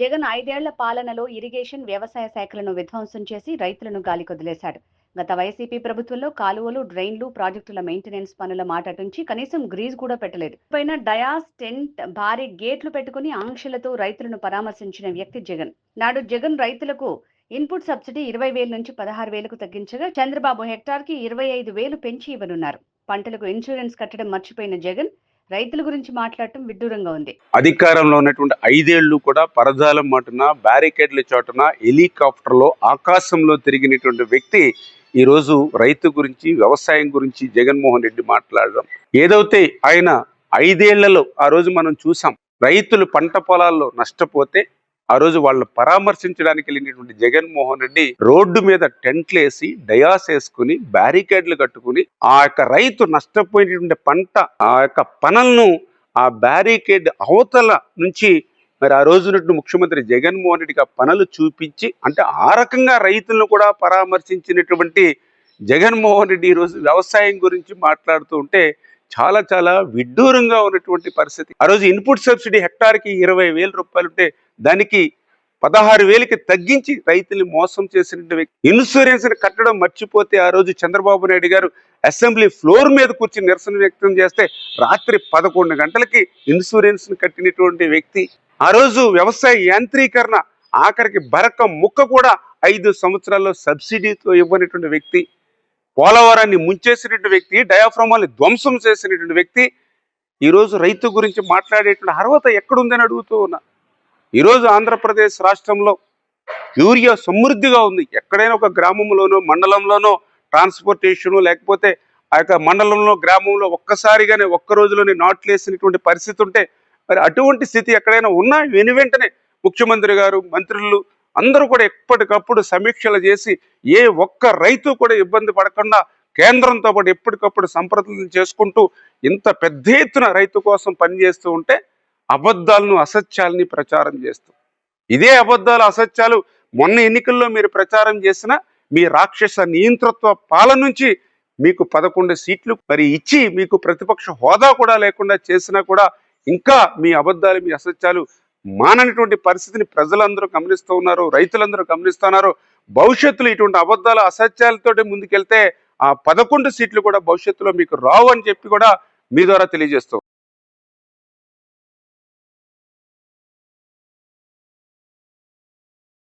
జగన్ 5 ఏళ్ల పాలనలో ఇరిగేషన్, వ్యవసాయ శాఖలను విధ్వంసం చేసి రైతులను గాలికొదిలేశాడు. గత వైసీపీ ప్రభుత్వంలో కాలువలు, డ్రైన్లు, ప్రాజెక్టుల మెయింటెనెన్స్ పనుల మాటటుంచి కనీసం గ్రీజ్ కూడా పెట్టలేదు. పైన డయాస్, టెంట్, భారీ గేట్లు పెట్టుకుని ఆంక్షలతో రైతులను పరామర్శించిన వ్యక్తి జగన్. నాడు జగన్ రైతులకు ఇన్పుట్ సబ్సిడీ 20,000 నుంచి 16,000కు తగ్గించగా చంద్రబాబు హెక్టార్కి 25,000 పెంచి ఇవ్వనున్నారు. పంటలకు ఇన్సూరెన్స్ కట్టడం మర్చిపోయిన జగన్ రైతుల గురించి మాట్లాడటం విడ్డూరంగా ఉంది. అధికారంలో ఉన్నటువంటి 5 ఏళ్లు కూడా పరదాలం మాటున, బ్యారికేడ్ల చోటున, హెలికాప్టర్లో ఆకాశంలో తిరిగినటువంటి వ్యక్తి ఈ రోజు రైతు గురించి, వ్యవసాయం గురించి జగన్మోహన్ రెడ్డి మాట్లాడడం. ఏదైతే ఆయన 5 ఏళ్లలో ఆ రోజు మనం చూసాం, రైతులు పంట పొలాల్లో నష్టపోతే ఆ రోజు వాళ్ళని పరామర్శించడానికి వెళ్ళినటువంటి జగన్మోహన్ రెడ్డి రోడ్డు మీద టెంట్లు వేసి, డయాస్ వేసుకుని, బ్యారికేడ్లు కట్టుకుని ఆ యొక్క రైతు నష్టపోయినటువంటి పంట ఆ యొక్క పనులను ఆ బ్యారికేడ్ అవతల నుంచి మరి ఆ రోజునట్టు ముఖ్యమంత్రి జగన్మోహన్ రెడ్డికి ఆ పనులు చూపించి, అంటే ఆ రకంగా రైతులను కూడా పరామర్శించినటువంటి జగన్మోహన్ రెడ్డి ఈరోజు వ్యవసాయం గురించి మాట్లాడుతూ ఉంటే చాలా చాలా విడ్డూరంగా ఉన్నటువంటి పరిస్థితి. ఆ రోజు ఇన్పుట్ సబ్సిడీ హెక్టార్కి 20,000 రూపాయలు ఉంటే దానికి 16,000కి తగ్గించి రైతులు మోసం చేసినటువంటి వ్యక్తి. ఇన్సూరెన్స్ కట్టడం మర్చిపోతే ఆ రోజు చంద్రబాబు నాయుడు గారు అసెంబ్లీ ఫ్లోర్ మీద కూర్చుని నిరసన వ్యక్తం చేస్తే రాత్రి 11 గంటలకి ఇన్సూరెన్స్ కట్టినటువంటి వ్యక్తి. ఆ రోజు వ్యవసాయ యాంత్రీకరణ ఆఖరికి బరక ముక్క కూడా 5 సంవత్సరాల్లో సబ్సిడీతో ఇవ్వనటువంటి వ్యక్తి. పోలవరాన్ని ముంచేసినటువంటి వ్యక్తి, డయాఫ్రామాల్ని ధ్వంసం చేసినటువంటి వ్యక్తి ఈరోజు రైతు గురించి మాట్లాడేటువంటి అర్హత ఎక్కడుందని అడుగుతూ ఉన్నా. ఈరోజు ఆంధ్రప్రదేశ్ రాష్ట్రంలో యూరియా సమృద్ధిగా ఉంది. ఎక్కడైనా ఒక గ్రామంలోనో, మండలంలోనో ట్రాన్స్పోర్టేషను లేకపోతే ఆ యొక్క మండలంలో, గ్రామంలో ఒక్కసారిగానే ఒక్క రోజులోనే నాట్లు వేసినటువంటి పరిస్థితి ఉంటే, మరి అటువంటి స్థితి ఎక్కడైనా ఉన్నా వెనువెంటనే ముఖ్యమంత్రి గారు, మంత్రులు అందరూ కూడా ఎప్పటికప్పుడు సమీక్షలు చేసి ఏ ఒక్క రైతు కూడా ఇబ్బంది పడకుండా కేంద్రంతో పాటు ఎప్పటికప్పుడు సంప్రదింపులు చేసుకుంటూ ఇంత పెద్ద ఎత్తున రైతు కోసం పనిచేస్తూ ఉంటే అబద్ధాలను, అసత్యాలని ప్రచారం చేస్తూ, ఇదే అబద్ధాలు, అసత్యాలు మొన్న ఎన్నికల్లో మీరు ప్రచారం చేసిన మీ రాక్షస నియంతృత్వ పాలన నుంచి మీకు 11 సీట్లు మరి ఇచ్చి మీకు ప్రతిపక్ష హోదా కూడా లేకుండా చేసినా కూడా ఇంకా మీ అబద్ధాలు, మీ అసత్యాలు మాననటువంటి పరిస్థితిని ప్రజలందరూ గమనిస్తూ ఉన్నారు, రైతులందరూ గమనిస్తున్నారు. భవిష్యత్తులో ఇటువంటి అబద్ధాలు, అసత్యాలతోటి ముందుకెళ్తే ఆ 11 సీట్లు కూడా భవిష్యత్తులో మీకు రావు అని చెప్పి కూడా మీ ద్వారా తెలియజేస్తూ